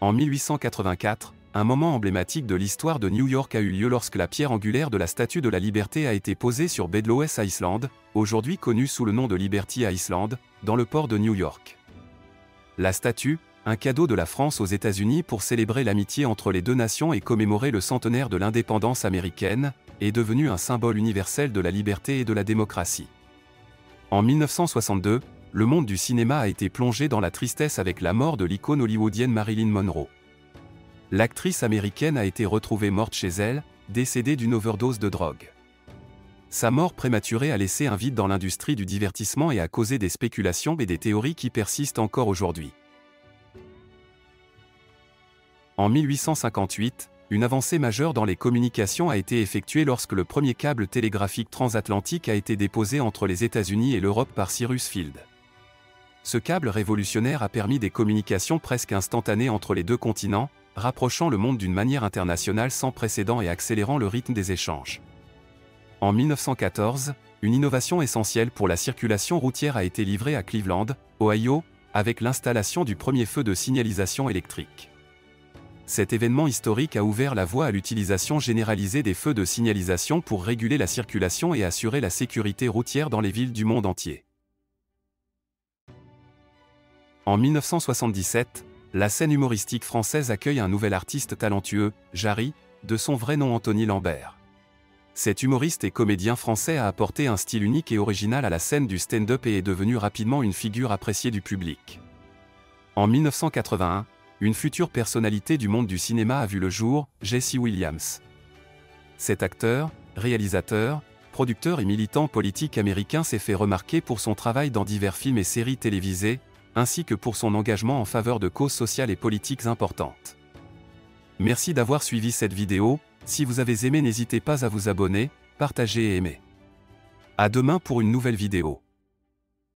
En 1884, un moment emblématique de l'histoire de New York a eu lieu lorsque la pierre angulaire de la Statue de la Liberté a été posée sur Bedloes Island, aujourd'hui connu sous le nom de Liberty Island, dans le port de New York. La statue, un cadeau de la France aux États-Unis pour célébrer l'amitié entre les deux nations et commémorer le centenaire de l'indépendance américaine, est devenue un symbole universel de la liberté et de la démocratie. En 1962, le monde du cinéma a été plongé dans la tristesse avec la mort de l'icône hollywoodienne Marilyn Monroe. L'actrice américaine a été retrouvée morte chez elle, décédée d'une overdose de drogue. Sa mort prématurée a laissé un vide dans l'industrie du divertissement et a causé des spéculations et des théories qui persistent encore aujourd'hui. En 1858, une avancée majeure dans les communications a été effectuée lorsque le premier câble télégraphique transatlantique a été déposé entre les États-Unis et l'Europe par Cyrus Field. Ce câble révolutionnaire a permis des communications presque instantanées entre les deux continents, rapprochant le monde d'une manière internationale sans précédent et accélérant le rythme des échanges. En 1914, une innovation essentielle pour la circulation routière a été livrée à Cleveland, Ohio, avec l'installation du premier feu de signalisation électrique. Cet événement historique a ouvert la voie à l'utilisation généralisée des feux de signalisation pour réguler la circulation et assurer la sécurité routière dans les villes du monde entier. En 1977, la scène humoristique française accueille un nouvel artiste talentueux, Jarry, de son vrai nom Anthony Lambert. Cet humoriste et comédien français a apporté un style unique et original à la scène du stand-up et est devenu rapidement une figure appréciée du public. En 1981, une future personnalité du monde du cinéma a vu le jour, Jesse Williams. Cet acteur, réalisateur, producteur et militant politique américain s'est fait remarquer pour son travail dans divers films et séries télévisées, ainsi que pour son engagement en faveur de causes sociales et politiques importantes. Merci d'avoir suivi cette vidéo. Si vous avez aimé, n'hésitez pas à vous abonner, partager et aimer. À demain pour une nouvelle vidéo.